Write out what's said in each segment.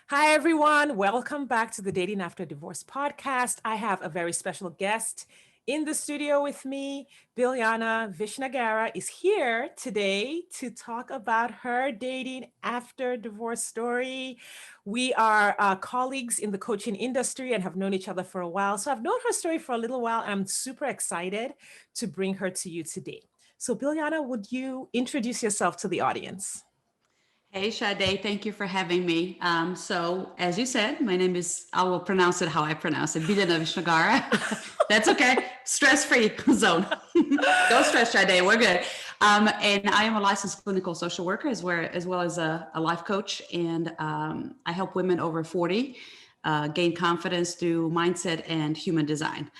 Hi, everyone. Welcome back to the Dating After Divorce podcast. I have a very special guest in the studio with me. Biljana Vishnagara is here today to talk about her dating after divorce story. We are colleagues in the coaching industry and have known each other for a while. So I've known her story for a little while. I'm super excited to bring her to you today. So Biljana, would you introduce yourself to the audience? Hey, Sade, thank you for having me. So, as you said, my name is, I will pronounce it how I pronounce it, Biljana Vishnagara. That's okay. Stress-free zone. Don't stress, Sade. We're good. And I am a licensed clinical social worker as well as a life coach. And I help women over 40 gain confidence through mindset and human design.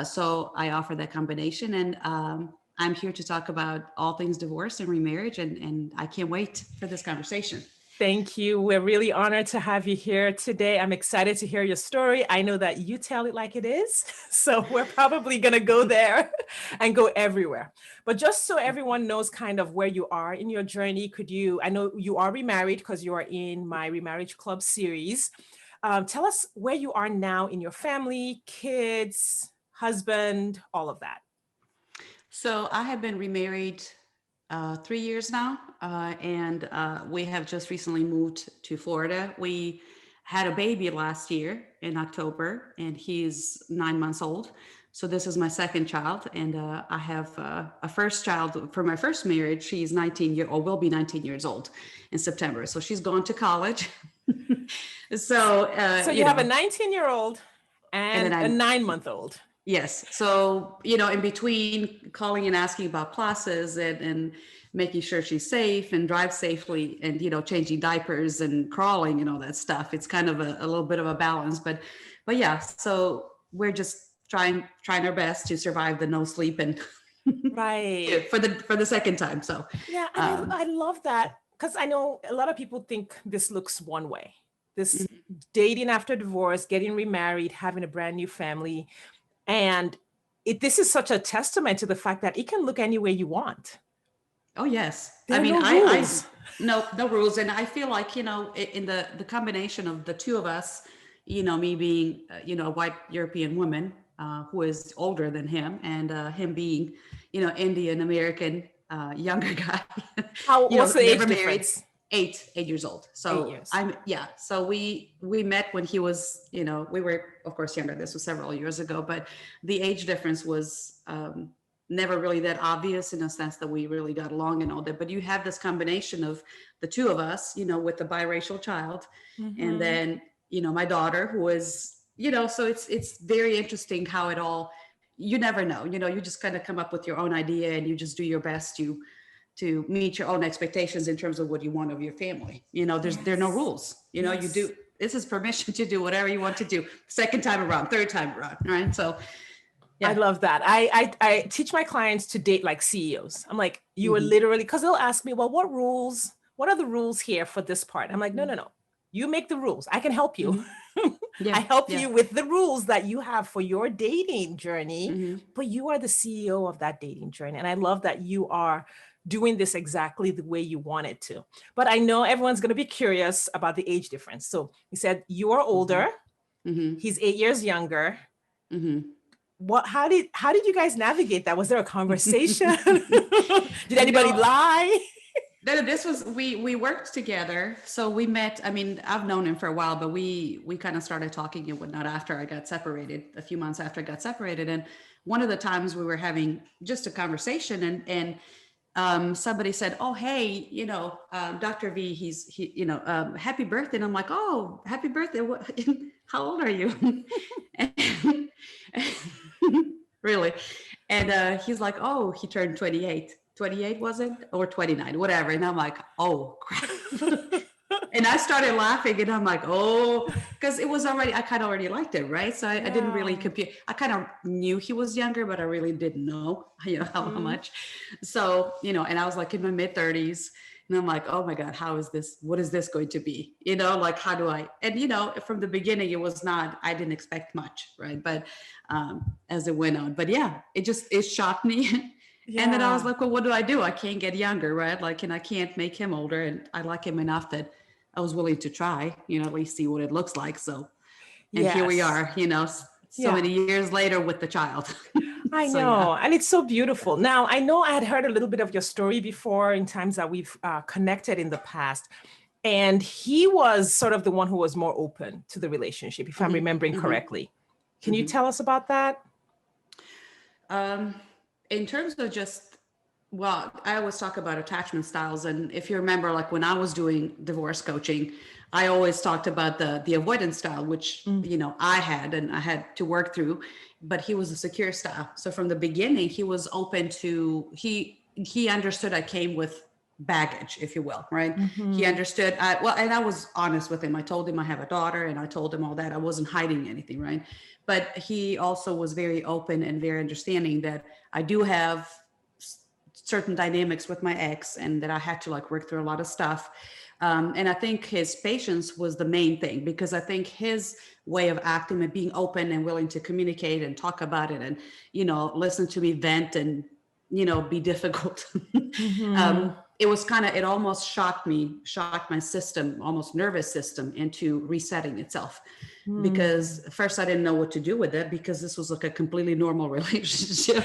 So I offer that combination. And I'm here to talk about all things divorce and remarriage, and I can't wait for this conversation. Thank you. We're really honored to have you here today. I'm excited to hear your story. I know that you tell it like it is, so we're probably going to go there and go everywhere. But just so everyone knows kind of where you are in your journey, I know you are remarried because you are in my Remarriage Club series. Tell us where you are now in your family, kids, husband, all of that. So I have been remarried 3 years now, and we have just recently moved to Florida. We had a baby last year in October, and he's 9 months old. So this is my second child, and I have a first child for my first marriage. She's will be 19 years old in September. So she's gone to college. So you have a 19-year-old and then a 9-month-old. Yes. So, in between calling and asking about classes and making sure she's safe and drives safely and, changing diapers and crawling and all that stuff, it's kind of a little bit of a balance. But yeah, so we're just trying our best to survive the no sleep and right for the second time. So yeah, and I love that because I know a lot of people think this looks one way. This dating after divorce, getting remarried, having a brand new family. And this is such a testament to the fact that it can look any way you want. Oh yes. There I are mean, no rules. no rules. And I feel like, in the combination of the two of us, me being, a white European woman, who is older than him and, him being, Indian American, younger guy, What's the age never married. difference? 8 years old. So 8 years. So we met when he was, we were of course younger. This was several years ago, but the age difference was never really that obvious in a sense that we really got along and all that. But you have this combination of the two of us, with the biracial child, and then, my daughter who is, so it's very interesting how it all, you never know, you just kind of come up with your own idea and you just do your best to meet your own expectations in terms of what you want of your family. There are no rules. You do, this is permission to do whatever you want to do. Second time around, third time around, right? So yeah. I love that. I teach my clients to date like CEOs. I'm like, you are literally, because they'll ask me, well, what are the rules here for this part? I'm like, no. You make the rules. I can help you. Yeah. I help you with the rules that you have for your dating journey, but you are the CEO of that dating journey. And I love that you are doing this exactly the way you want it to. But I know everyone's going to be curious about the age difference. So you said you are older. He's 8 years younger. How did you guys navigate that? Was there a conversation? Did anybody lie? No, this was, we worked together. So we met, I mean, I've known him for a while, but we kind of started talking and whatnot after I got separated, a few months after I got separated. And one of the times we were having just a conversation and somebody said, oh, hey, Dr. V, happy birthday. And I'm like, oh, happy birthday. How old are you? Really? And he's like, oh, he turned 28. 28 was it? Or 29, whatever. And I'm like, oh, crap. And I started laughing and I'm like, oh, because it was already, I kind of already liked it, right? So I didn't really compute. I kind of knew he was younger, but I really didn't know, how much. So, and I was like in my mid 30s and I'm like, oh my God, what is this going to be? Like, how do I, and from the beginning, it was not, I didn't expect much, right? But as it went on, but yeah, it shocked me. Yeah. And then I was like, well, what do? I can't get younger, right? Like, and I can't make him older. And I like him enough that I was willing to try, at least see what it looks like. So, and here we Yes. are, so Yeah. many years later with the child. I So yeah. know. And it's so beautiful. Now, I know I had heard a little bit of your story before in times that we've connected in the past. And he was sort of the one who was more open to the relationship, if I'm Hmm. remembering Hmm. correctly. Can you Hmm. tell us about that? In terms of just, well, I always talk about attachment styles. And if you remember, like when I was doing divorce coaching, I always talked about the avoidance style, which, Mm. I had and I had to work through, but he was a secure style. So from the beginning, he was open to, he understood I came with baggage, if you will, right? He Mm-hmm. understood, and I was honest with him. I told him I have a daughter and I told him all that. I wasn't hiding anything, right? But he also was very open and very understanding that I do have certain dynamics with my ex and that I had to like work through a lot of stuff. And I think his patience was the main thing, because I think his way of acting and being open and willing to communicate and talk about it and, listen to me vent and, be difficult. Mm-hmm. It was it almost shocked my system, almost nervous system, into resetting itself. Mm. Because first I didn't know what to do with it, because this was like a completely normal relationship.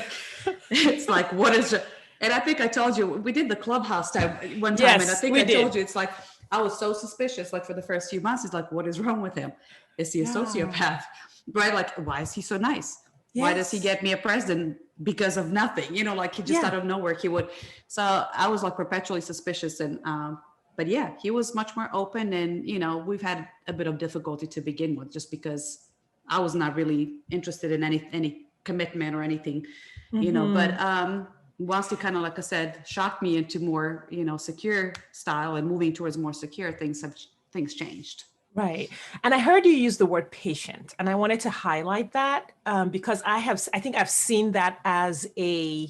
It's like, what is it? And I think I told you, we did the clubhouse one time, and I Yes, think we I told did. you, it's like, I was so suspicious, like for the first few months. It's like, what is wrong with him? Is he a Yeah. sociopath? Right? Like, why is he so nice? Why does he Yes. get me a present because of nothing? Like he just Yeah. out of nowhere, he would. So I was like perpetually suspicious. And, but yeah, he was much more open. And, we've had a bit of difficulty to begin with, just because I was not really interested in any commitment or anything, Mm-hmm. but, once he kind of, like I said, shocked me into more, secure style and moving towards more secure things changed. Right. And I heard you use the word patient, and I wanted to highlight that because I think I've seen that as there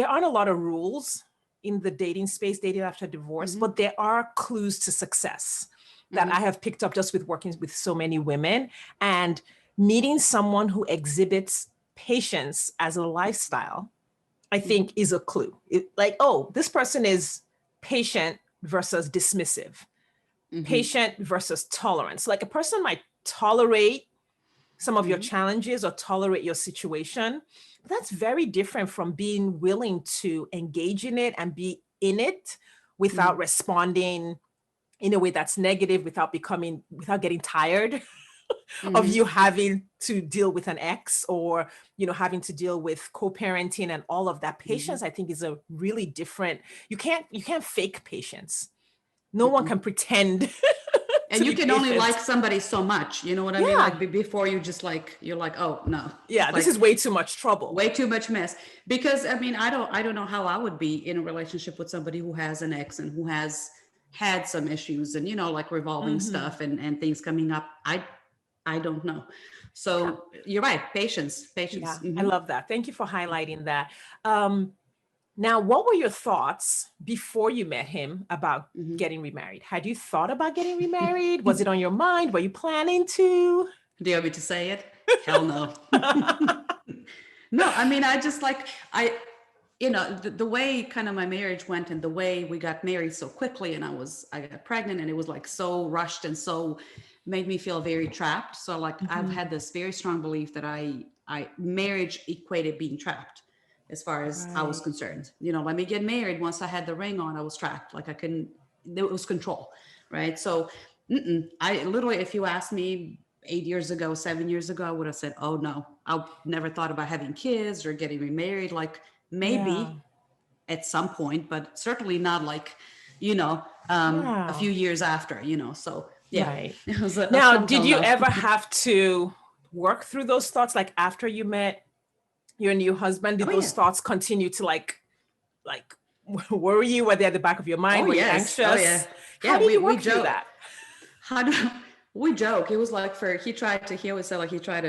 aren't a lot of rules in the dating space, dating after divorce, Mm-hmm. but there are clues to success that I Mm-hmm. have picked up just with working with so many women, and meeting someone who exhibits patience as a lifestyle, I Mm-hmm. think is a clue. Like, oh, this person is patient versus dismissive, Mm-hmm. patient versus tolerance. Like a person might tolerate some of your Mm-hmm. challenges or tolerate your situation. That's very different from being willing to engage in it and be in it without responding in a way that's negative, without getting tired of Mm-hmm. you having to deal with an ex, or having to deal with co-parenting and all of that. Mm-hmm. Patience, I think, is a really different. You can't fake patience. No one Mm-mm. can pretend to And you be can only patient. like somebody so much, you know what I mean? Yeah. Like before you just like, you're like, oh no, Yeah, this like is way too much trouble. way too much mess. Because I mean, I don't know how I would be in a relationship with somebody who has an ex and who has had some issues and, like revolving Hmm. stuff and things coming up. I don't know. Yeah. So you're right. Patience. Yeah, I Hmm. love that. Thank you for highlighting that. Um, Now, what were your thoughts before you met him about Hmm. getting remarried? Had you thought about getting remarried? Was it on your mind? Were you planning to? Do you want me to say it? Hell no. No, I mean, I just like, the way kind of my marriage went and the way we got married so quickly, and I got pregnant, and it was like so rushed and so made me feel very trapped. So like I've Mhm. had this very strong belief that I marriage equated being trapped as far as I was Right. concerned. Let me get married. Once I had the ring on, I was trapped. Like I couldn't, it was control. Right. So I literally, if you asked me 8 years ago, 7 years ago, I would have said, oh no, I never thought about having kids or getting remarried. Like Yeah. maybe at some point, but certainly not like, a Yeah. few years after, so yeah, Right. it was a Now, strong did hell you no. ever have to work through those thoughts? Like after you met your new husband, did Oh those yeah. thoughts continue to like worry you? Were they at the back of your mind? Oh Were you yes. Oh yeah. anxious? How Yeah. did We you we work through joke. that? How do we joke? It was like he always said like he tried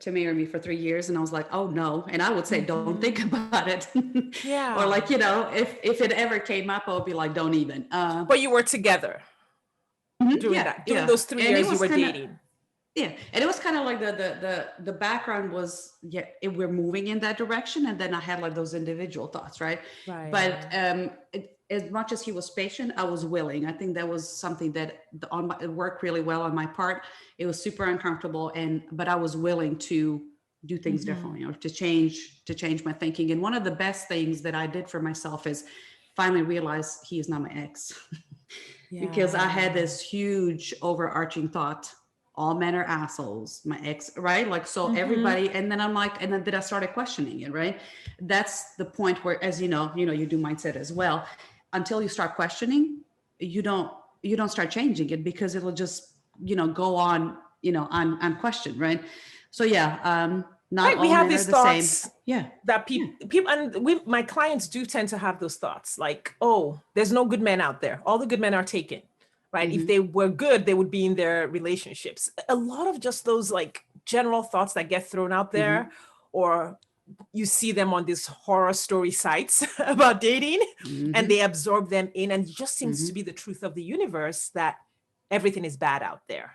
to marry me for 3 years, and I was like, oh no. And I would say, don't think Mhm. about it. Or like, Yeah. if it ever came up, I would be like, don't even. But you were together Mhm, during yeah, that, during yeah. those three And it years you was were kind of, dating. Yeah, and it was kind of like the background was, yeah, we're moving in that direction, and then I had like those individual thoughts, right? But Right. as much as he was patient, I was willing. I think that was something that it worked really well on my part. It was super uncomfortable, but I was willing to do things Mm-hmm. differently, or to change my thinking. And one of the best things that I did for myself is finally realize he is not my ex. Because I had Yeah. this huge overarching thought, all men are assholes, my ex, right? Like, so Mm-hmm. everybody, and then I'm like, and then I started questioning it, right? That's the point where, as you do mindset as well. Until you start questioning, you don't you don't start changing it, because it'll just, go on, unquestioned, right? So yeah, not Right. We all have men are these the same. thoughts Yeah. that Yeah. people, and my clients do tend to have those thoughts like, oh, there's no good men out there. All the good men are taken. Right. If Hmm. they were good, they would be in their relationships. A lot of just those like general thoughts that get thrown out there, Hmm. or you see them on these horror story sites about dating, and they Hmm. absorb them in, and it just seems to Hmm. be the truth of the universe that everything is bad out there.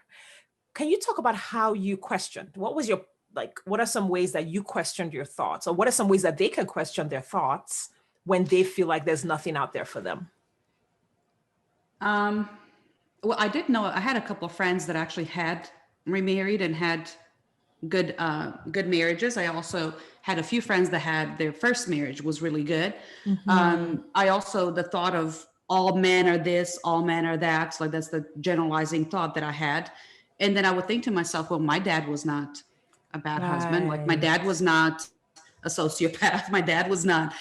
Can you talk about how you questioned? What was your, like, what are some ways that you questioned your thoughts? Or what are some ways that they can question their thoughts when they feel like there's nothing out there for them? Um, well, I did know I had a couple of friends that actually had remarried and had good marriages. I also had a few friends that had their first marriage was really good. Mm-hmm. I also, the thought of all men are this, all men are that, like that's the generalizing thought that I had. And then I would think to myself, well, my dad was not a bad husband. Like my Right. dad was not a sociopath. My dad was not,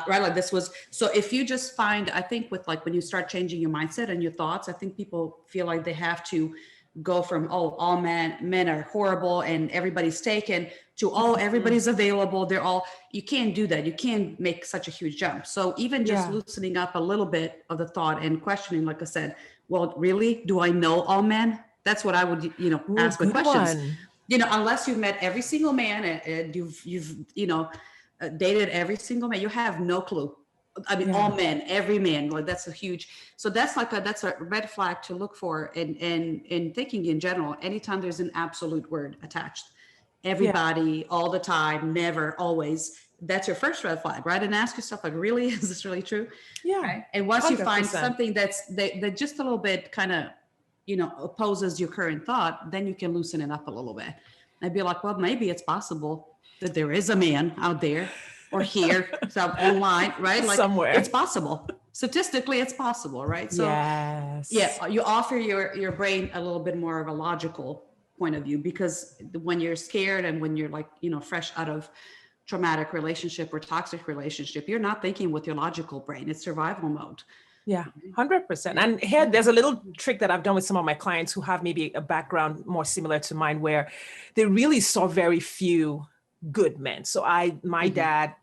right. Like this was, so if you just find, I think with like, when you start changing your mindset and your thoughts, I think people feel like they have to go from, oh, all men are horrible and everybody's taken, to, oh, Mhm. everybody's available, they're all, you can't do that, you can't make such a huge jump. So even just Yeah. loosening up a little bit of the thought and questioning, like I said, well, really, do I know all men? That's what I would, Oh, ask the good questions. one. Unless you've met every single man, and you've dated every single man, you have no clue. I mean, all Yeah. men, every man, like that's a huge. So that's a red flag to look for, in thinking in general. Anytime there's an absolute word attached, Yeah. everybody, all the time, never, always. That's your first red flag, right? And ask yourself, like, really, is this really true? Yeah. Right. And once you find 100%. something that just a little bit kind of, opposes your current thought, then you can loosen it up a little bit. I'd be like, well, maybe it's possible that there is a man out there or here, so online, right? Like, it's Somewhere. possible. Statistically, it's possible, right? So Yes. yeah, you offer your brain a little bit more of a logical point of view, because when you're scared and when you're like, fresh out of traumatic relationship or toxic relationship, you're not thinking with your logical brain. It's survival mode. Yeah, 100%. Yeah. And here, Yeah. there's a little trick that I've done with some of my clients who have maybe a background more similar to mine, where they really saw very few good men. So my Mm-hmm. dad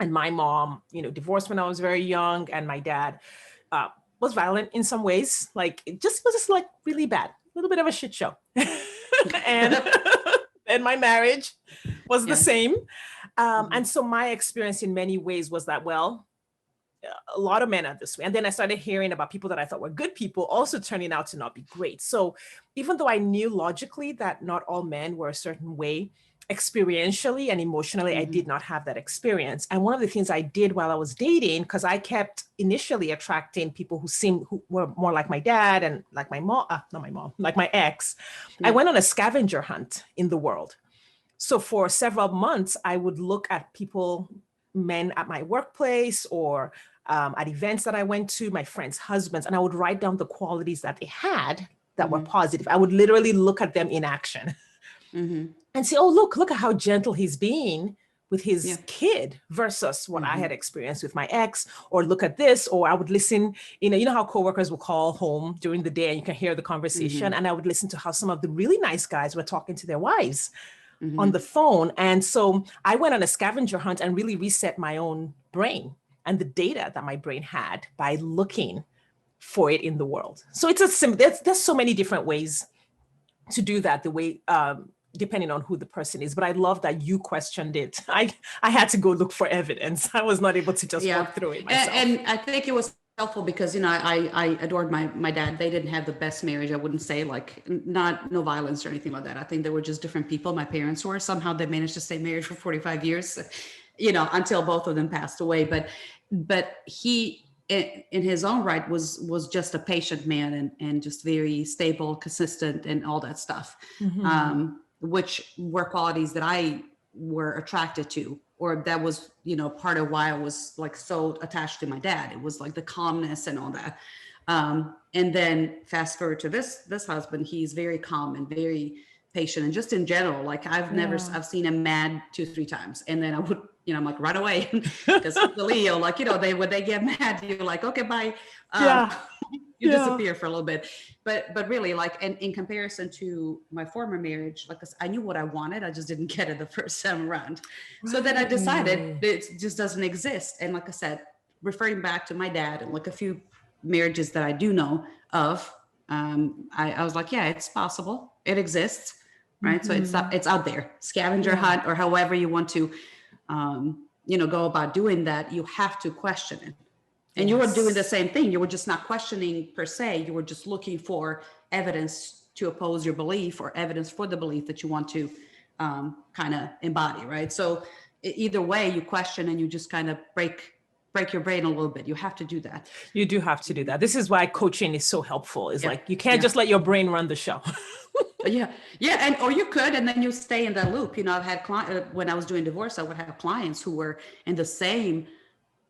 and my mom, divorced when I was very young, and my dad uh, was violent in some ways. Like, it just was just like really bad, a little bit of a shit show. and and my marriage was the Yeah. same. Mm-hmm. And so my experience in many ways was that, well, a lot of men are this way. And then I started hearing about people that I thought were good people also turning out to not be great. So even though I knew logically that not all men were a certain way, experientially and emotionally, I Mm-hmm. did not have that experience. And one of the things I did while I was dating, because I kept initially attracting people who were more like my dad and like my mom, not my mom, like my ex, I Yeah. went on a scavenger hunt in the world. So for several months, I would look at people, men at my workplace, or at events that I went to, my friends' husbands, and I would write down the qualities that they had that were Mm-hmm. positive. I would literally look at them in action Mm-hmm. and say, oh, look at how gentle he's being with Yeah. his kid versus what I Mm-hmm. had experienced with my ex. Or look at this, or I would listen, you know how coworkers will call home during the day and you can hear the Mm-hmm. conversation. And I would listen to how some of the really nice guys were talking to their wives on Mm-hmm. the phone. And so I went on a scavenger hunt and really reset my own brain and the data that my brain had by looking for it in the world. So it's there's so many different ways to do that, the way depending on who the person is. But I love that you questioned it. I had to go look for evidence. I was not able to just Yeah. work through it And myself. I think it was helpful because, I adored my dad. They didn't have the best marriage. I wouldn't say, like, not no violence or anything like that. I think they were just different people. My parents were, somehow they managed to stay married for 45 years, until both of them passed away. But he, in his own right, was just a patient man, and just very stable, consistent, and all that stuff, which were qualities that I were attracted to, or that was, part of why I was, like, so attached to my dad. It was like the calmness and all that. And then fast forward to this husband, he's very calm and very patient, and just in general, like, I've seen him mad 2-3 times, and then I would, I'm like, right away, because the Leo, like, when they get mad, you're like, okay, bye. You disappear for a little bit. But really, like, in comparison to my former marriage, like, I knew what I wanted. I just didn't get it the first time around. Right. So then I decided it just doesn't exist. And like I said, referring back to my dad and, like, a few marriages that I do know of, I was like, yeah, it's possible. It exists. Right. So it's out there, scavenger hunt, or however you want to, go about doing that. You have to question it. And you were doing the same thing. You were just not questioning per se. You were just looking for evidence to oppose your belief, or evidence for the belief that you want to kind of embody, right? So either way, you question, and you just kind of break your brain a little bit. You have to do that. You do have to do that. This is why coaching is so helpful. Is like, you can't just let your brain run the show. Or you could, and then you stay in that loop. I've had clients, when I was doing divorce, I would have clients who were in the same,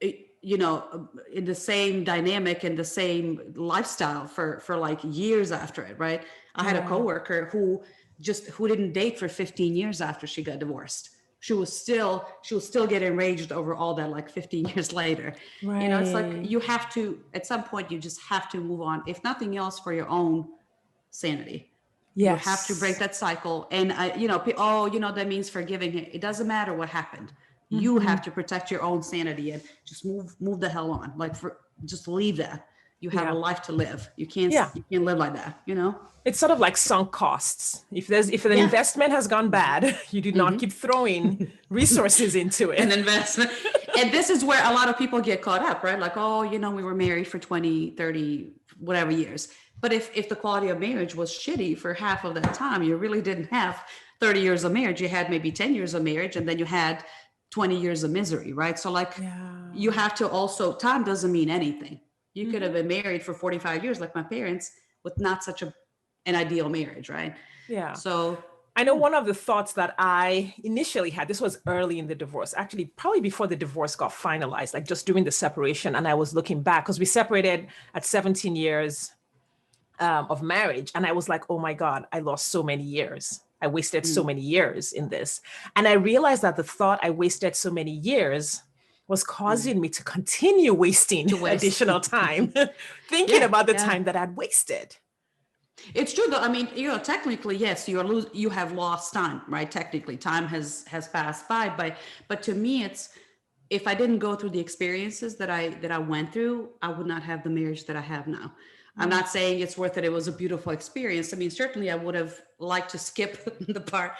in the same dynamic and the same lifestyle for like years after it, right? I had a coworker who didn't date for 15 years after she got divorced. She was still getting enraged over all that, like, 15 years later. Right. It's like, you have to, at some point, you just have to move on, if nothing else, for your own sanity. Yes. You have to break that cycle. And that means forgiving him. It doesn't matter what happened. You have to protect your own sanity and just move the hell on. Like, just leave that. You have a life to live. You can't live like that, It's sort of like sunk costs. If an investment has gone bad, you do not keep throwing resources into it. An investment. And this is where a lot of people get caught up, right? Like, we were married for 20, 30, whatever years. But if the quality of marriage was shitty for half of that time, you really didn't have 30 years of marriage. You had maybe 10 years of marriage, and then you had 20 years of misery, right? So, like, you have to also, time doesn't mean anything. You could have been married for 45 years, like my parents, with not such an ideal marriage, right? Yeah. So I know one of the thoughts that I initially had, this was early in the divorce, actually probably before the divorce got finalized, like just during the separation. And I was looking back, because we separated at 17 years of marriage. And I was like, oh my God, I lost so many years. I wasted so many years in this. And I realized that the thought I wasted so many years was causing me to continue wasting additional time thinking about the time that I'd wasted. It's true though. I mean, technically, yes, you have lost time, right? Technically, time has passed by. But to me, it's, if I didn't go through the experiences that I went through, I would not have the marriage that I have now. I'm not saying it's worth it. It was a beautiful experience. I mean, certainly I would have liked to skip the part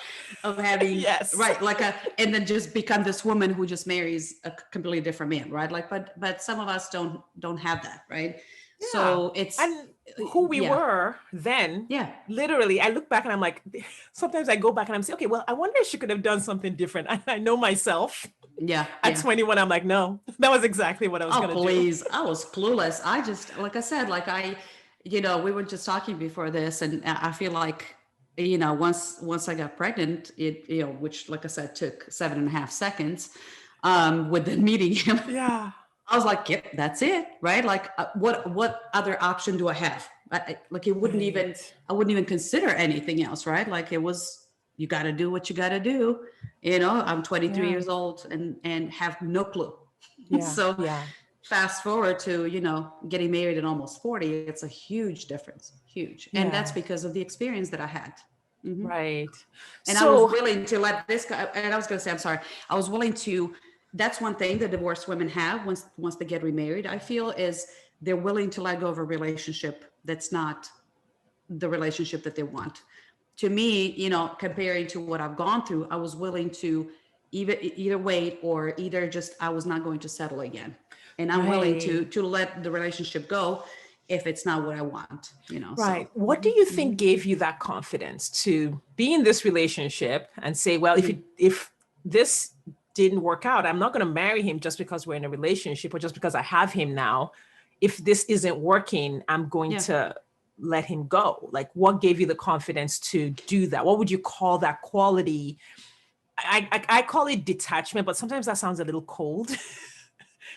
of having, right, like and then just become this woman who just marries a completely different man, right? Like, but some of us don't have that, right? Yeah. So it's, and who we were then, literally, I look back and I'm like, sometimes I go back and I'm saying, okay, well, I wonder if she could have done something different. I know myself. At 21, I'm like, no, that was exactly what I was going to do. Please. I was clueless. I just, like I said, like we were just talking before this, and I feel like, once I got pregnant, it, which, like I said, took 7.5 seconds, with the meeting him. Yeah. I was like, yep, that's it. Right. Like, what other option do I have? Like, I wouldn't even consider anything else. Right. Like, it was, you got to do what you got to do. I'm 23 years old and have no clue. Fast forward to, getting married at almost 40, it's a huge difference. Huge. And that's because of the experience that I had. Mm-hmm. Right. And I was willing to let this go. And I was going to say, I'm sorry. I was willing to, that's one thing that divorced women have once they get remarried, I feel, is they're willing to let go of a relationship that's not the relationship that they want. To me, comparing to what I've gone through, I was willing to either wait, or either just, I was not going to settle again. and I'm willing Right. to let the relationship go if it's not what I want, Right. so. What do you think gave you that confidence to be in this relationship and say, well, if this didn't work out, I'm not going to marry him just because we're in a relationship or just because I have him now. If this isn't working, I'm going Yeah. to let him go. Like, what gave you the confidence to do that? What would you call that quality? I call it detachment, but sometimes that sounds a little cold.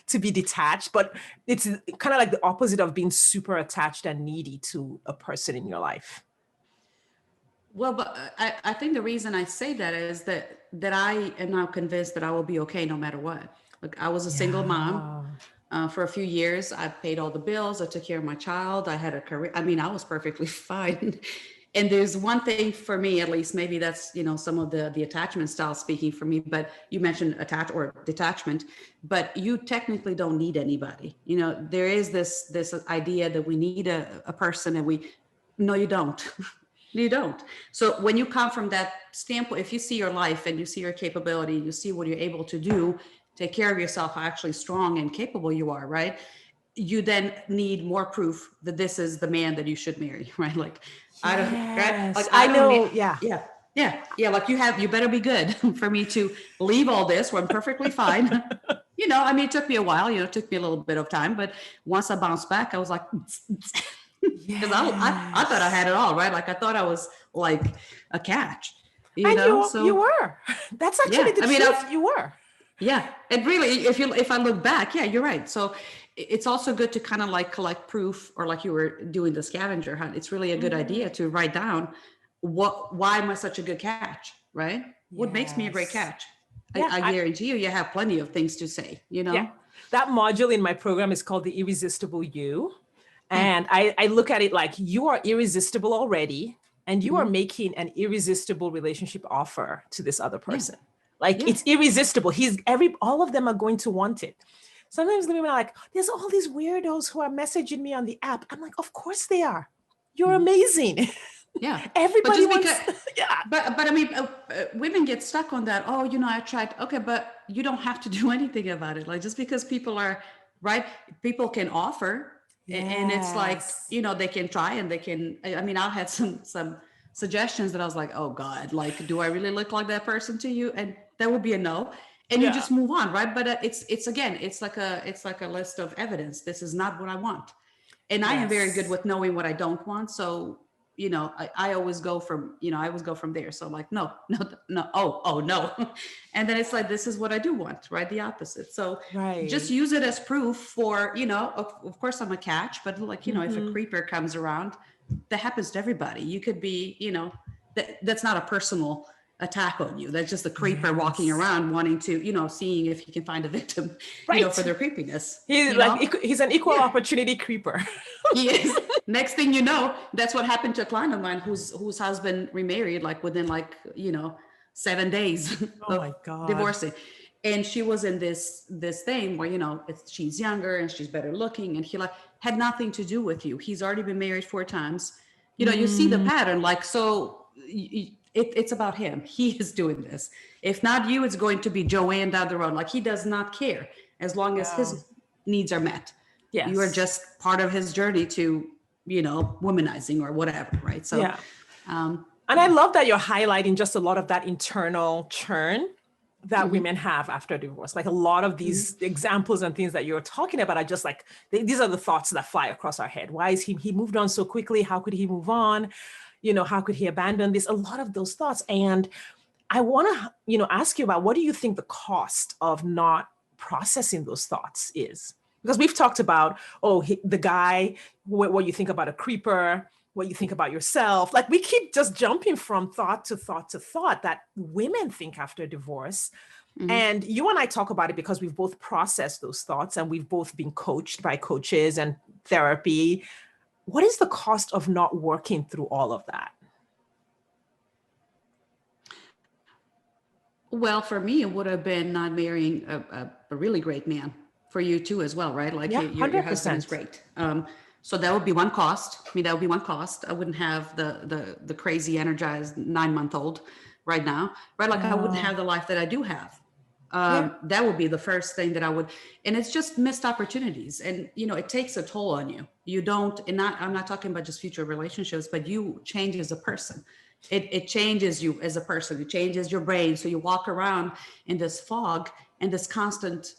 To be detached, but it's kind of like the opposite of being super attached and needy to a person in your life. Well, but I think the reason I say that is that I am now convinced that I will be okay no matter what. Like, I was a single mom Yeah. for a few years. I paid all the bills. I took care of my child. I had a career. I mean, I was perfectly fine. And there's one thing for me, at least, maybe that's, some of the attachment style speaking for me, but you mentioned attach or detachment, but you technically don't need anybody. There is this idea that we need a person, and no, you don't. You don't. So when you come from that standpoint, if you see your life and you see your capability, you see what you're able to do, take care of yourself, how actually strong and capable you are, right? You then need more proof that this is the man that you should marry, right? Like, I don't, right? Yes, Like, I I don't need, know. Yeah. yeah, yeah. Like, you better be good for me to leave all this where I'm perfectly fine. I mean, it took me a while, it took me a little bit of time, but once I bounced back, I was like, because I thought I Yes. had it all, right? Like, I thought I was like a catch, And you so were. That's actually yeah. the I mean, truth. You were. yeah, and really, if I look back, yeah, you're right. So it's also good to kind of like collect proof, or like you were doing the scavenger hunt. It's really a good idea to write down why am I such a good catch, right? What makes me a great Yes. catch? I, Yeah. I guarantee you have plenty of things to say, Yeah. That module in my program is called the Irresistible You. Yeah. And I look at it like you are irresistible already, and you are making an irresistible relationship offer to this other Yeah. person. Like, Yeah. it's irresistible. All of them are going to want it. Sometimes the women are like, there's all these weirdos who are messaging me on the app. I'm like, of course they are. You're amazing. Yeah. But Everybody just because, wants, yeah. but I mean, women get stuck on that. Oh, I tried. Okay, but you don't have to do anything about it. Like, just because people are right, people can offer, and it's like, Yes. they can try, and they can. I mean, I've had some suggestions that I was like, oh God, like, do I really look like that person to you? And that would be a no. And you Yeah. just move on, right? But it's again, it's like a list of evidence. This is not what I want, and I am very good Yes. with knowing what I don't want. So I always go from, I always go from there. So I'm like, no, no, no, oh, no. And then it's like, this is what I do want, right? The opposite. So just Right. use it as proof for, of course I'm a catch, but like, if a creeper comes around, that happens to everybody. You could be, that's not a personal attack on you. That's just a creeper walking Yes. around wanting to, seeing if he can find a victim, for Right. their creepiness, He's an equal Yeah. opportunity creeper. He is. Next thing you know, that's what happened to a client of mine whose husband remarried like within 7 days Oh of my God. divorcing. And she was in this thing where, she's younger and she's better looking, and he like had nothing to do with you. He's already been married 4 times. You see the pattern, like, so it's about him. He is doing this. If not you, it's going to be Joanne down the road. Like, he does not care as long as Wow. his needs are met. You are Yes. just part of his journey to, womanizing or whatever, right? So, Yeah. And I love that you're highlighting just a lot of that internal churn that women have after divorce. Like, a lot of these examples and things that you're talking about are just like, these are the thoughts that fly across our head. Why is he moved on so quickly? How could he move on? How could he abandon this? A lot of those thoughts. And I want to, ask you about, what do you think the cost of not processing those thoughts is? Because we've talked about, the guy, what you think about a creeper, what you think about yourself. Like, we keep just jumping from thought to thought to thought that women think after divorce. And you and I talk about it because we've both processed those thoughts, and we've both been coached by coaches and therapy. What is the cost of not working through all of that? well, for me, it would have been not marrying a really great man. For you too, as well, right? Like, Yeah, your husband is 100%. great. So that would be one cost. I mean, that would be one cost. I wouldn't have the crazy energized 9-month-old right now, right? Like, I wouldn't Yeah. have the life that I do have. That would be the first thing that I would, and it's just missed opportunities. And, it takes a toll on you. You don't, I'm not talking about just future relationships, but you change as a person. It changes you as a person. It changes your brain. So you walk around in this fog and this constant,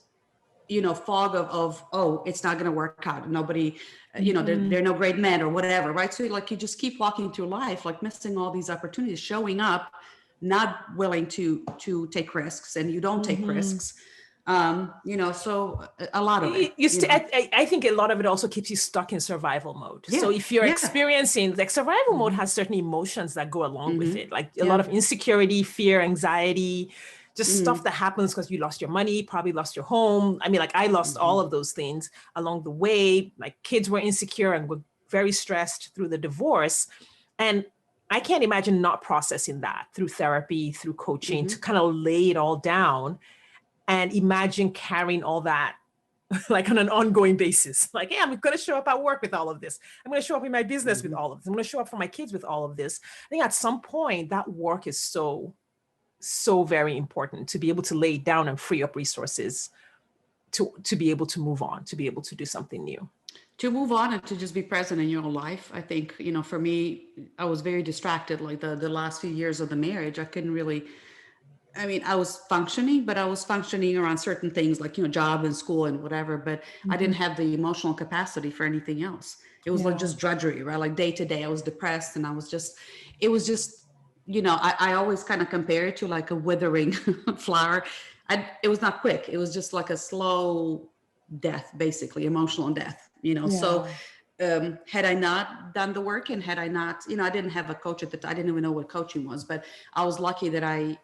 fog of, oh, it's not going to work out. Nobody, they're no great men or whatever. Right. So like, you just keep walking through life, like missing all these opportunities, showing up, not willing to take risks, and you don't take risks. So a lot of it. I think a lot of it also keeps you stuck in survival mode. Yeah, So if you're yeah. experiencing, like, survival mode has certain emotions that go along with it, like a lot of insecurity, fear, anxiety, just stuff that happens because you lost your money, probably lost your home. I mean, like, I lost all of those things along the way. Like, kids were insecure and were very stressed through the divorce. And I can't imagine not processing that through therapy, through coaching, to kind of lay it all down and imagine carrying all that like on an ongoing basis. Like, hey, I'm going to show up at work with all of this. I'm going to show up in my business with all of this. I'm going to show up for my kids with all of this. I think at some point that work is so very important, to be able to lay it down and free up resources to be able to move on, to be able to do something new. To move on and to just be present in your own life. I think, for me, I was very distracted. Like the last few years of the marriage, I couldn't really, I was functioning, but I was functioning around certain things like, job and school and whatever, but I didn't have the emotional capacity for anything else. It was like just drudgery, right? Like day to day, I was depressed, and it was just, I always kind of compare it to like a withering flower. It was not quick. It was just like a slow death, basically emotional death, So had I not done the work, and had I not, I didn't have a coach at the time. I didn't even know what coaching was, but I was lucky that I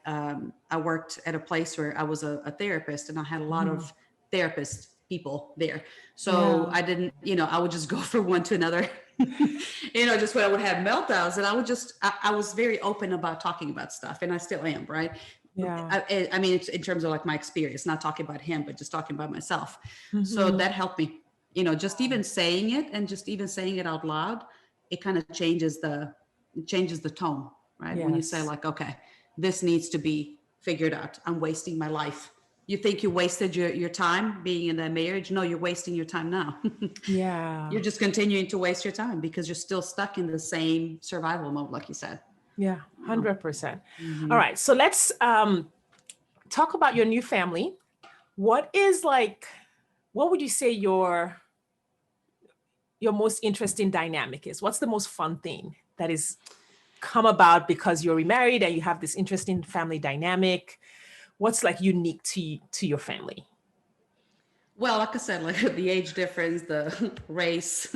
worked at a place where I was a therapist, and I had a lot of therapist people there. So I didn't, I would just go from one to another, just when I would have meltdowns, and I was very open about talking about stuff, and I still am, right? Yeah. I mean, it's in terms of like my experience, not talking about him, but just talking about myself. So that helped me, just even saying it, and just even saying it out loud, it kind of changes the tone, right? When you say like, okay, this needs to be figured out. I'm wasting my life. You think you wasted your time being in that marriage? No, you're wasting your time now. Yeah. You're just continuing to waste your time because you're still stuck in the same survival mode, like you said. Yeah, 100%. All right. So let's talk about your new family. What would you say your most interesting dynamic is? What's the most fun thing that is come about because you're remarried and you have this interesting family dynamic? What's like unique to your family? Well, like I said, like the age difference, the race,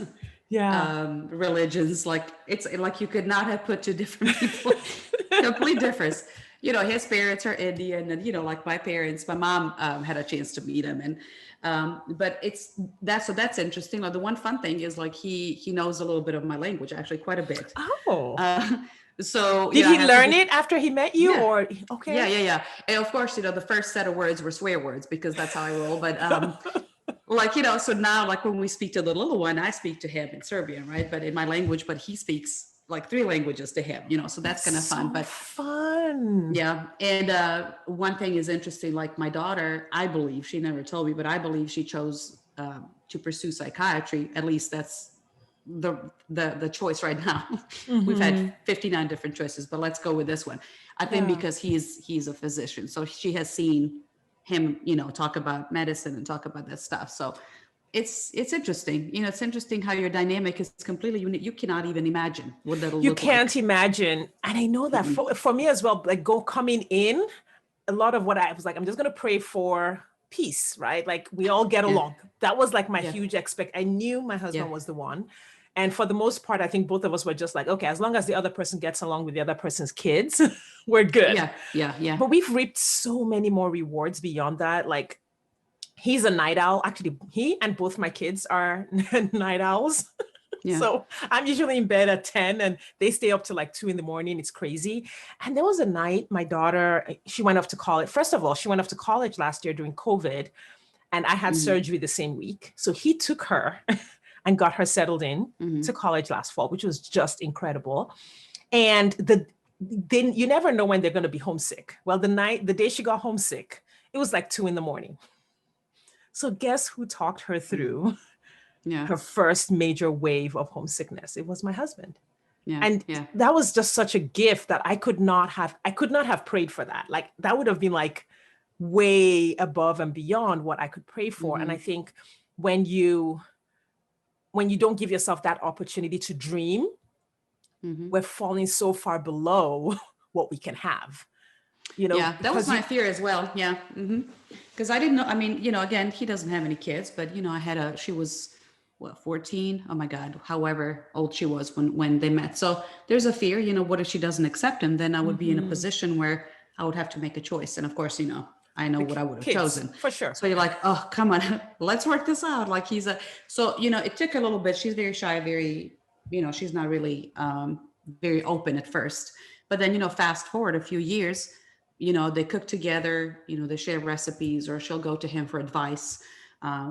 Yeah. religions, like it's like you could not have put two different people, complete difference. His parents are Indian, and like my parents, my mom had a chance to meet him, and but that's interesting. Like the one fun thing is like he knows a little bit of my language, actually quite a bit. Oh. So did he learn it after he met you? Yeah. Or okay. Yeah. And of course, the first set of words were swear words because that's how I roll. But like, so now like when we speak to the little one, I speak to him in Serbian, right? But in my language, but he speaks like 3 languages to him, so that's kind of fun. But fun. Yeah. And one thing is interesting, like my daughter, I believe, she never told me, but I believe she chose to pursue psychiatry. At least that's the choice right now. We've had 59 different choices, but let's go with this one. I think because he's a physician, so she has seen him talk about medicine and talk about that stuff. So it's interesting. It's interesting how your dynamic is completely unique. You cannot even imagine what that'll look like. You can't imagine. And I know that for me as well, like coming in, a lot of what I was like, I'm just going to pray for peace, right? Like we all get along. That was like my huge I knew my husband was the one. And for the most part, I think both of us were just like, okay, as long as the other person gets along with the other person's kids, we're good. Yeah. But we've reaped so many more rewards beyond that. Like he's a night owl. Actually, he and both my kids are night owls. Yeah. So I'm usually in bed at 10 and they stay up till like 2 a.m. It's crazy. And there was a night my daughter, she went off to college. First of all, she went off to college last year during COVID and I had surgery the same week. So he took her and got her settled in to college last fall, which was just incredible. And then you never know when they're going to be homesick. Well, the day she got homesick, it was like 2 a.m. So guess who talked her through Yeah. her first major wave of homesickness? It was my husband. Yeah. And Yeah. that was just such a gift that I could not have prayed for that. Like that would have been like way above and beyond what I could pray for. And I think when you don't give yourself that opportunity to dream, we're falling so far below what we can have. Yeah, that was because my fear as well. Yeah. Because I didn't know. I mean, again, he doesn't have any kids, but she was, what, 14? Oh my God, however old she was when they met. So there's a fear, what if she doesn't accept him? Then I would be in a position where I would have to make a choice. And of course, I know what I would have kids, chosen. for sure. So you're like, oh, come on, let's work this out. Like so, it took a little bit. She's very shy, very, she's not really very open at first. But then, fast forward a few years, they cook together, they share recipes, or she'll go to him for advice.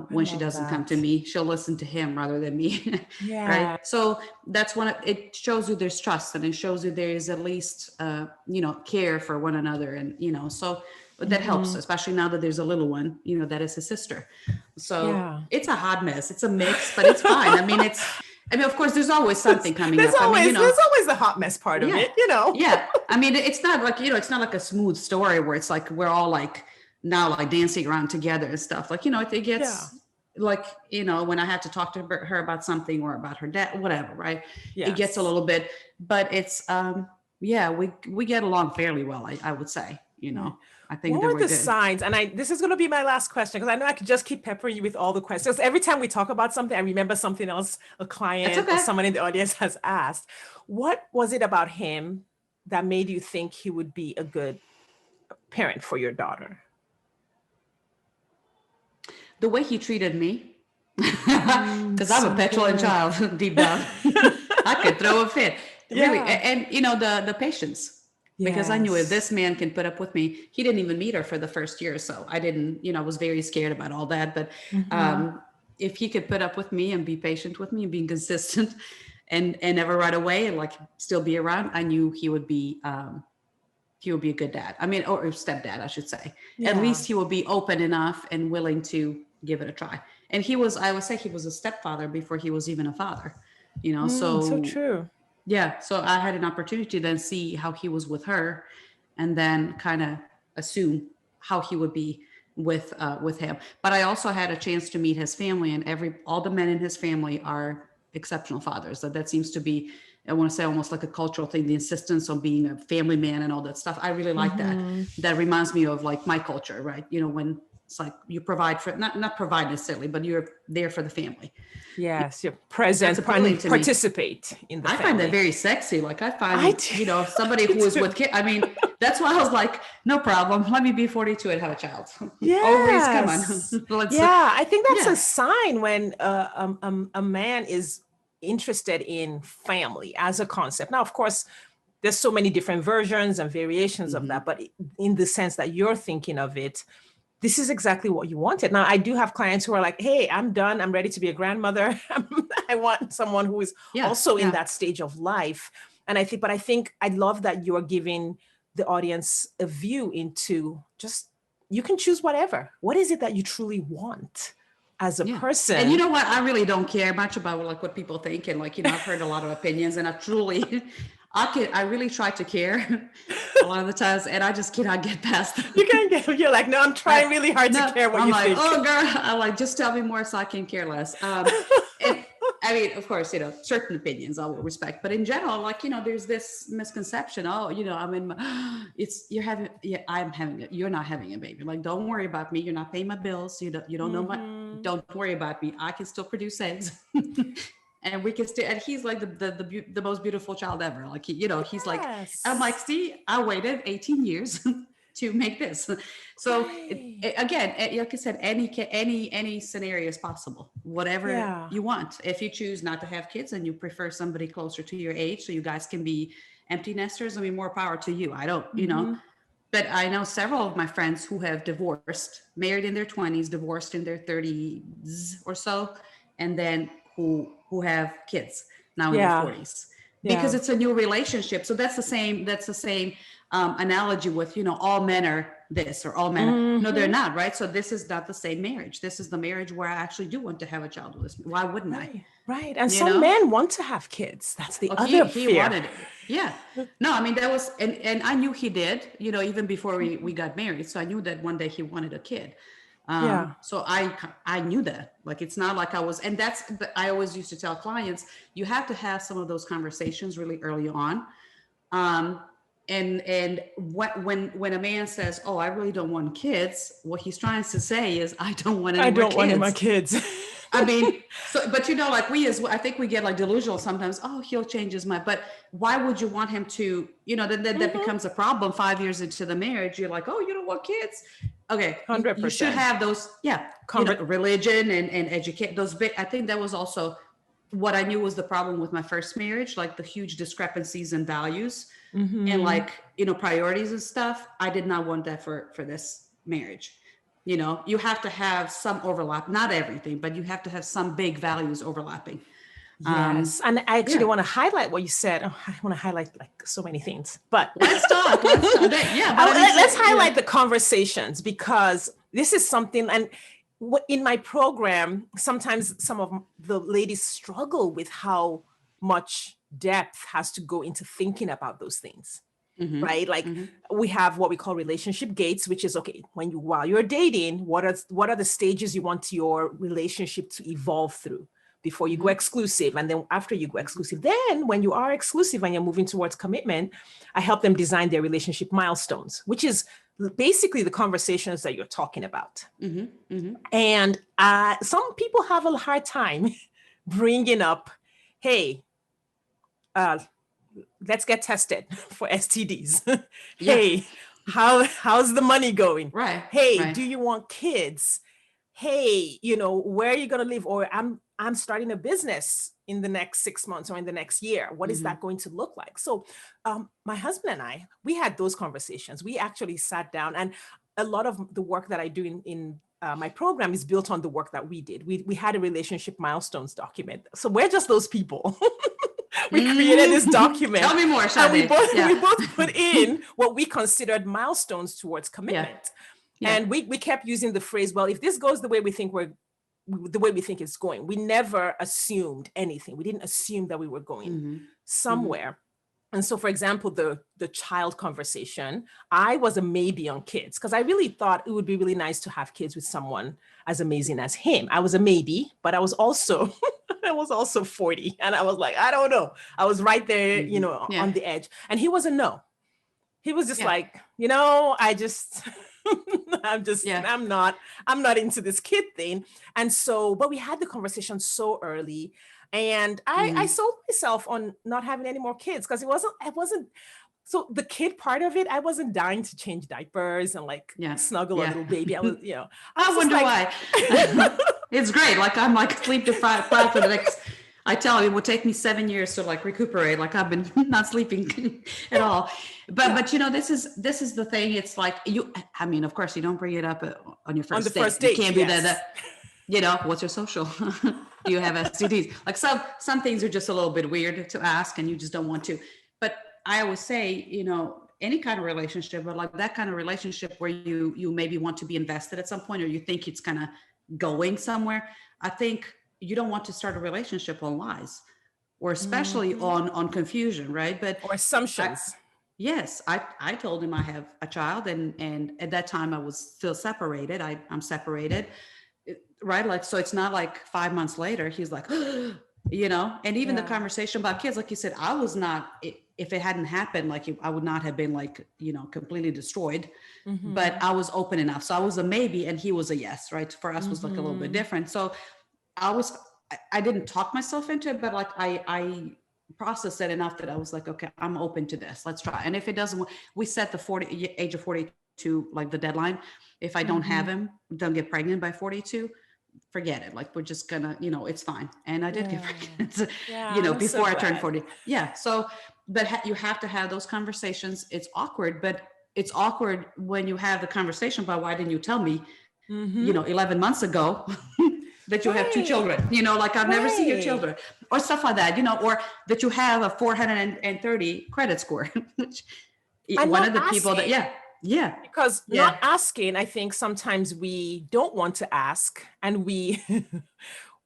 When she doesn't come to me, she'll listen to him rather than me. Yeah. Right. So that's when it shows you there's trust, and it shows you there is at least, care for one another. And, so that helps, especially now that there's a little one, that is his sister. So it's a hot mess. It's a mix, but it's fine. I mean, of course, there's always something coming up. There's always the hot mess part of it, Yeah. I mean, it's not like, it's not like a smooth story where it's like, we're all like now like dancing around together and stuff. Like, it gets like, when I have to talk to her about something, or about her dad, whatever, right? Yes. It gets a little bit, but it's, we get along fairly well, I would say, I think what were the signs? And this is going to be my last question, because I know I could just keep peppering you with all the questions. Every time we talk about something, I remember something else a client or someone in the audience has asked. What was it about him that made you think he would be a good parent for your daughter? The way he treated me, because I'm a petulant child deep down. I could throw a fit. Really. And the patience. Because I knew if this man can put up with me, he didn't even meet her for the first year. So I didn't, I was very scared about all that. But if he could put up with me and be patient with me and being consistent and never run away and like still be around, I knew he would be a good dad. I mean, or stepdad, I should say. Yeah. At least he will be open enough and willing to give it a try. And I would say he was a stepfather before he was even a father, so true. Yeah. So I had an opportunity to then see how he was with her, and then kind of assume how he would be with him. But I also had a chance to meet his family, and all the men in his family are exceptional fathers. That seems to be, I want to say, almost like a cultural thing, the insistence on being a family man and all that stuff. I really like that. That reminds me of like my culture, right? When it's like you provide for, not provide necessarily, but you're there for the family. Yes, you're present and participate in the family. I find that very sexy. Like I find, somebody who is with kids. I mean, that's why I was like, no problem. Let me be 42 and have a child. Yes. Ovaries, come on. I think that's a sign when a man is interested in family as a concept. Now, of course, there's so many different versions and variations of that, but in the sense that you're thinking of it, this is exactly what you wanted. Now, I do have clients who are like, hey, I'm done. I'm ready to be a grandmother. I want someone who is also in that stage of life. And I think I love that you're giving the audience a view into just, you can choose whatever. What is it that you truly want as a person? And you know what? I really don't care much about like what people think. And like, I've heard a lot of opinions, and I really try to care a lot of the times, and I just cannot get past them. You're like, no, I'm trying really hard to care what you think. Oh girl, I'm like, just tell me more so I can care less. And I mean, of course, certain opinions I will respect, but in general, like, there's this misconception. Oh, I'm you're not having a baby. Like, don't worry about me. You're not paying my bills. You don't know don't worry about me. I can still produce eggs. And we can still, and he's like the most beautiful child ever. Like, he's like, I'm like, see, I waited 18 years to make this. So again, like I said, any scenario is possible, whatever you want. If you choose not to have kids and you prefer somebody closer to your age, so you guys can be empty nesters, I mean, more power to you. I don't, but I know several of my friends who have divorced, married in their 20s, divorced in their 30s or so, and then who have kids now in their 40s, because it's a new relationship. So that's the same analogy with, all men are this, or all men no, they're not, right? So this is not the same marriage. This is the marriage where I actually do want to have a child with this. Why wouldn't I? Right. And You some know, men want to have kids. That's the oh, other he fear. wanted it. Yeah. No, I mean, that was, and I knew he did, you know, even before we got married. So I knew that one day he wanted a kid. Yeah. So I knew that, like, it's not like I was, and I always used to tell clients, you have to have some of those conversations really early on. And when a man says, "Oh, I really don't want kids," what he's trying to say is, "I don't want any more kids." Want any more kids. I mean, so, but you know, like I think we get like delusional sometimes. Oh, he'll change his mind. But why would you want him to, you know, that becomes a problem 5 years into the marriage. You're like, oh, you don't want kids. Okay. 100%. You should have those. Yeah. Religion and educate those big. I think that was also what I knew was the problem with my first marriage, like the huge discrepancies in values and like, you know, priorities and stuff. I did not want that for this marriage. You know, you have to have some overlap, not everything, but you have to have some big values overlapping. Yes. And I actually want to highlight what you said. Oh, I want to highlight like so many things, but let's talk. Yeah. Let's highlight the conversations, because this is something, and in my program, sometimes some of the ladies struggle with how much depth has to go into thinking about those things. Right? Like we have what we call relationship gates, which is, okay, while you're dating, what are the stages you want your relationship to evolve through before you go exclusive? And then after you go exclusive, then when you are exclusive and you're moving towards commitment, I help them design their relationship milestones, which is basically the conversations that you're talking about. And some people have a hard time bringing up, hey, let's get tested for STDs. Hey, how's the money going? Right. Hey, do you want kids? Hey, you know, where are you going to live? Or I'm starting a business in the next 6 months or in the next year. What is that going to look like? So my husband and I, we had those conversations. We actually sat down, and a lot of the work that I do in my program is built on the work that we did. We had a relationship milestones document. So we're just those people. We created this document. Tell me more, Shadi. We both put in what we considered milestones towards commitment. And we kept using the phrase, well, if this goes the way we think it's going, we never assumed anything. We didn't assume that we were going somewhere. And so, for example, the child conversation, I was a maybe on kids, because I really thought it would be really nice to have kids with someone as amazing as him. I was a maybe, but I was also 40. And I was like, I don't know. I was right there, you know, on the edge. And he was a no. He was just like, you know, I'm not into this kid thing. And so, but we had the conversation so early. And I sold myself on not having any more kids, because it wasn't, so the kid part of it, I wasn't dying to change diapers and like snuggle a little baby. I was, you know, I wonder why. It's great. Like I'm like sleep deprived for the next, I tell you, it would take me 7 years to like recuperate. Like I've been not sleeping at all. But you know, this is the thing. It's like I mean, of course you don't bring it up on your first date. You can't be that, you know, what's your social? Do you have STDs? Like some things are just a little bit weird to ask and you just don't want to. But I always say, you know, any kind of relationship, but like that kind of relationship where you maybe want to be invested at some point, or you think it's kind of going somewhere. I think you don't want to start a relationship on lies, or especially on confusion, right? Or assumptions. Yes, I told him I have a child, and at that time I was still separated. I'm separated. Right. Like, so it's not like 5 months later, he's like, you know, and even the conversation about kids, like you said, I was not, if it hadn't happened, like I would not have been like, you know, completely destroyed, but I was open enough. So I was a maybe, and he was a yes, right? For us was like a little bit different. So I didn't talk myself into it, but like I processed it enough that I was like, okay, I'm open to this. Let's try. And if it doesn't, we set the age of 42, like the deadline. If I don't have him, don't get pregnant by 42, forget it. Like, we're just gonna, you know, it's fine. And I did get pregnant, you know, before I turned 40. Yeah. So, but you have to have those conversations. It's awkward, but it's awkward when you have the conversation about, why didn't you tell me, you know, 11 months ago that you have 2 children, you know, like I've never seen your children, or stuff like that, you know, or that you have a 430 credit score, which one of the people that, Yeah. Because Yeah. not asking, I think sometimes we don't want to ask, and we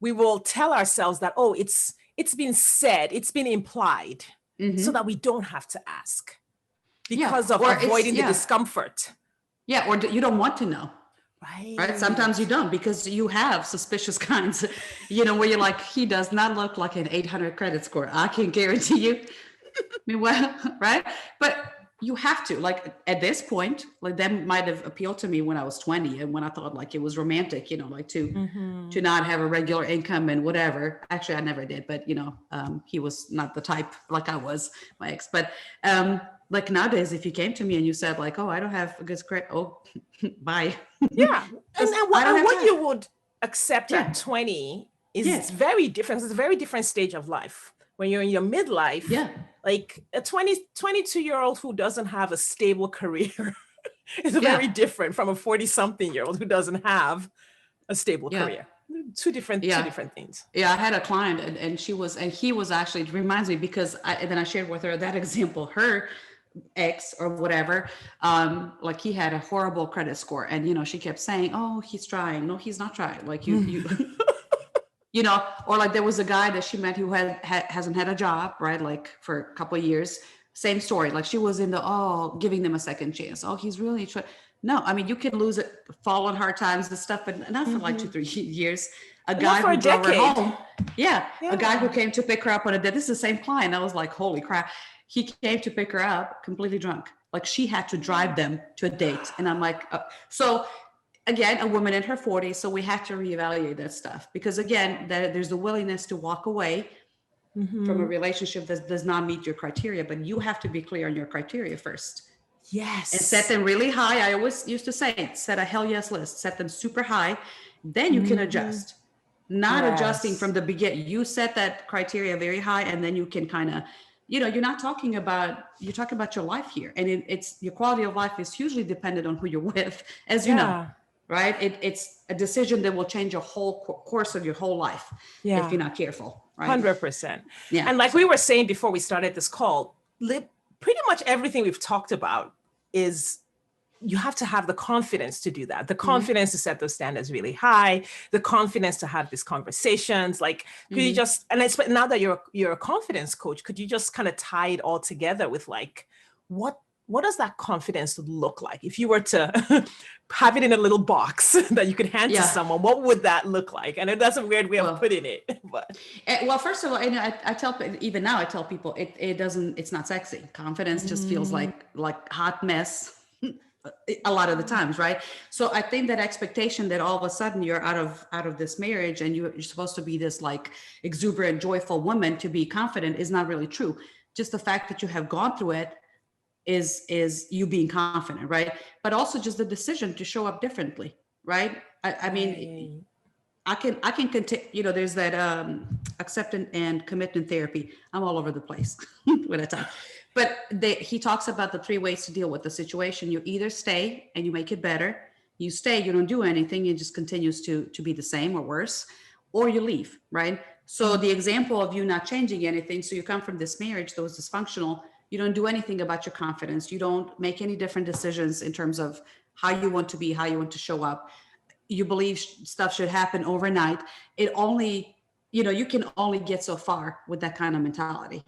we will tell ourselves that, oh, it's been said, it's been implied, so that we don't have to ask Yeah. because of Or it's, avoiding the discomfort. yeah. Or you don't want to know. Right. Right. Sometimes you don't, because you have suspicious kinds, where you're like, he does not look like an 800 credit score. I can guarantee you. I mean, well, right. But you have to, like, at this point, like, that might have appealed to me when I was 20, and when I thought like it was romantic, like to not have a regular income and whatever. Actually, I never did, but he was not the type like I was, my ex. But like nowadays, if you came to me and you said like, oh, I don't have a good credit, oh, bye. Yeah. And, what time. you would accept Yeah. at 20 is Yes. very different. It's a very different stage of life. When you're in your midlife, Yeah. like a 22-year-old who doesn't have a stable career is Yeah. very different from a 40-something-year-old who doesn't have a stable Yeah. career. Two different things. Yeah, I had a client, and he was actually, it reminds me, because then I shared with her that example, her ex or whatever, like, he had a horrible credit score, and she kept saying, oh, he's trying. No, he's not trying. Like, you or like there was a guy that she met who hasn't had a job, right, like for a couple of years. Same story. Like, she was giving them a second chance. Oh, he's really trying. No, I mean, you can lose it, fall on hard times and stuff, but not for like 2-3 years. A guy for who a drove her decade. home. Yeah. A guy who came to pick her up on a date. This is the same client. I was like, holy crap. He came to pick her up completely drunk. Like, she had to drive them to a date. And I'm like, so again, a woman in her 40s. So we have to reevaluate that stuff, because again, there's the willingness to walk away from a relationship that does not meet your criteria, but you have to be clear on your criteria first. Yes. And set them really high. I always used to say, set a hell yes list, set them super high. Then you can adjust, not adjusting from the beginning. You set that criteria very high, and then you can kind of, you're talking about your life here. And it's your quality of life is hugely dependent on who you're with, as you know, right? It's a decision that will change your whole course of your whole life if you're not careful. Right? 100%. Yeah. And like we were saying before we started this call, pretty much everything we've talked about is you have to have the confidence to do that. The confidence to set those standards really high, the confidence to have these conversations. Like, could you just, and now that you're a confidence coach, could you just kind of tie it all together with like, what does that confidence look like? If you were to have it in a little box that you could hand to someone, what would that look like? And that's a weird way of putting it. But well, first of all, I tell, even now I tell people, it's not sexy. Confidence just feels like hot mess a lot of the times, right? So I think that expectation that all of a sudden you're out of this marriage and you're supposed to be this like exuberant, joyful woman to be confident is not really true. Just the fact that you have gone through it is you being confident, right? But also just the decision to show up differently, right? I mean, I can continue, there's that acceptance and commitment therapy. I'm all over the place when I talk. But he talks about the 3 ways to deal with the situation. You either stay and you make it better. You stay, you don't do anything, it just continues to be the same or worse, or you leave, right? So the example of you not changing anything, so you come from this marriage that was dysfunctional, you don't do anything about your confidence. You don't make any different decisions in terms of how you want to be, how you want to show up. You believe stuff should happen overnight. It only, you can only get so far with that kind of mentality,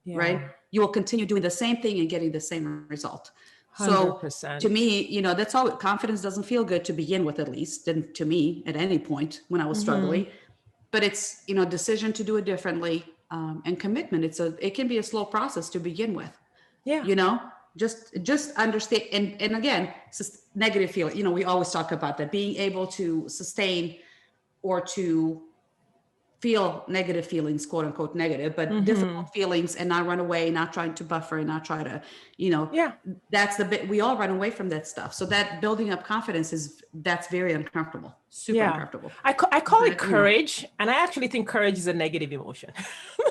right? You will continue doing the same thing and getting the same result. 100%. So to me, that's all. Confidence doesn't feel good to begin with, at least, didn't to me at any point when I was struggling. But it's, decision to do it differently, and commitment. It can be a slow process to begin with. Yeah. Just understand. And again, negative feeling, we always talk about that, being able to sustain or to feel negative feelings, quote unquote negative, but difficult feelings, and not run away, not trying to buffer, and not try to, that's the bit we all run away from that stuff. So that building up confidence that's very uncomfortable, super uncomfortable. I call it courage. And I actually think courage is a negative emotion.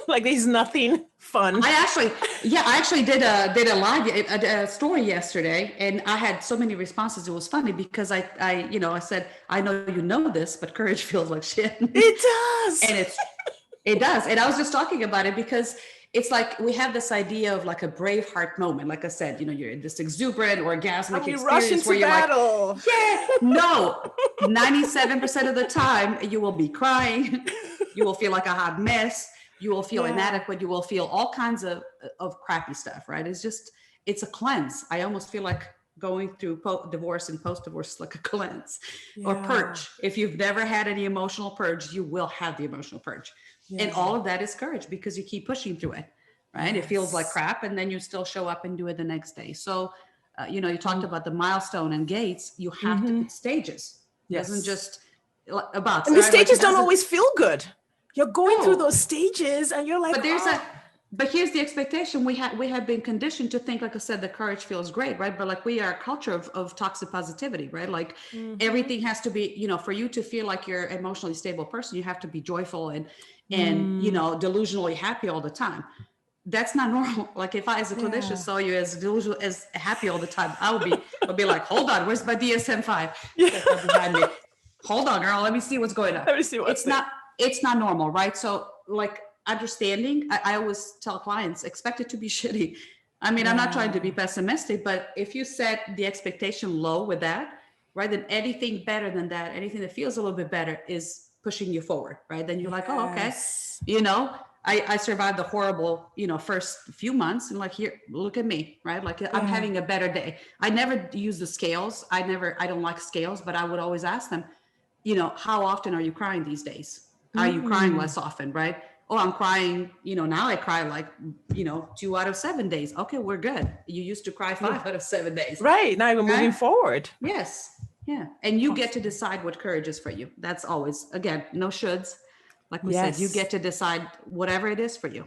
Like there's nothing fun. I actually did a live, a story yesterday, and I had so many responses. It was funny because I said, I know you know this, but courage feels like shit. It does. And it does. And I was just talking about it because it's like we have this idea of like a Braveheart moment. Like I said, you know, you're in this exuberant orgasmic And we rush experience into where you're battle. like, yeah, no, 97% of the time you will be crying. You will feel like a hot mess. You will feel inadequate. You will feel all kinds of crappy stuff, right? It's a cleanse. I almost feel like going through divorce and post-divorce is like a cleanse or purge. If you've never had any emotional purge, you will have the emotional purge. And all of that is courage because you keep pushing through it, right? It feels like crap, and then you still show up and do it the next day. So, you know, you talked about the milestone and gates. You have to, it's stages. It isn't just about. And the stages don't always feel good. You're going through those stages and you're like, but there's but here's the expectation. We have been conditioned to think, like I said, the courage feels great, right? But like we are a culture of toxic positivity, right? Like everything has to be, you know, for you to feel like you're an emotionally stable person, you have to be joyful and you know, delusionally happy all the time. That's not normal. Like if I, as a clinician, saw you as delusional, as happy all the time, I'd be like, hold on, where's my DSM-5? Behind me. Hold on, girl. Let me see what's going on. Let me see what's it's not normal, right? So like understanding, I always tell clients, expect it to be shitty. I mean, I'm not trying to be pessimistic, but if you set the expectation low with that, right, then anything better than that, anything that feels a little bit better is pushing you forward, right? Then you're like, oh, okay, you know, I survived the horrible, you know, first few months, and like, here, look at me, right? Like I'm having a better day. I never use the scales. I don't like scales, but I would always ask them, you know, how often are you crying these days? Are you crying less often, right? Oh, I'm crying, you know, now I cry like, you know, 2 out of 7 days. Okay, we're good. You used to cry 5 out of 7 days. Right. Now we're moving forward. Yes. Yeah. And you get to decide what courage is for you. That's always, again, no shoulds. Like we said, you get to decide whatever it is for you.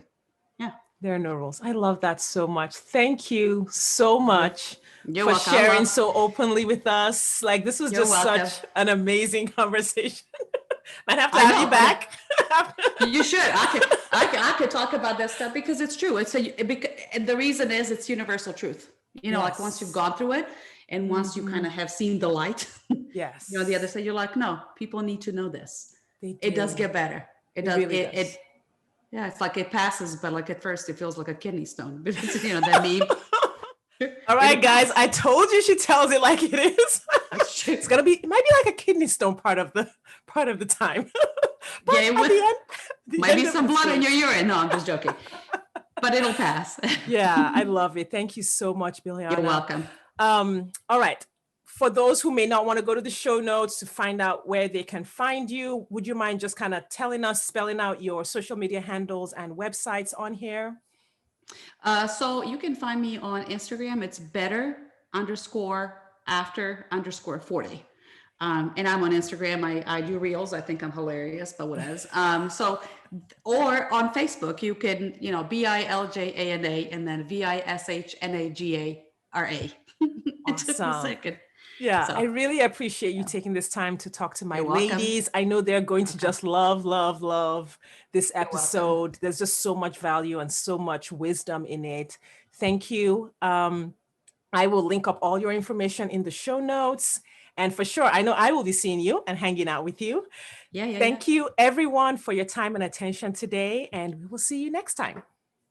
Yeah. There are no rules. I love that so much. Thank you so much You're for welcome. sharing so openly with us. Like this was just such an amazing conversation. Might have to have you back. You should. I could talk about that stuff because it's true. The reason is it's universal truth. You know, like once you've gone through it and once you kind of have seen the light, you know, the other side, you're like, no, people need to know this. It does get better. It does. Really does. Yeah, it's like it passes, but like at first it feels like a kidney stone. You know, that meme. All right, guys, I told you she tells it like it is. It's gonna be, it might be like a kidney stone part of the time. But yeah, might be some blood in your urine. No, I'm just joking. But it'll pass. Yeah, I love it. Thank you so much, Biljana. You're welcome. All right. For those who may not want to go to the show notes to find out where they can find you, would you mind just kind of spelling out your social media handles and websites on here? So you can find me on Instagram. It's better_after_40. And I'm on Instagram. I do reels. I think I'm hilarious, but whatever. Or on Facebook, you can, you know, Biljana and then Vishnagara. It took me a second. Yeah, so, I really appreciate you taking this time to talk to my ladies. I know they're going to just love this episode. There's just so much value and so much wisdom in it. Thank you. I will link up all your information in the show notes. And for sure, I know I will be seeing you and hanging out with you. Thank you, everyone, for your time and attention today. And we will see you next time.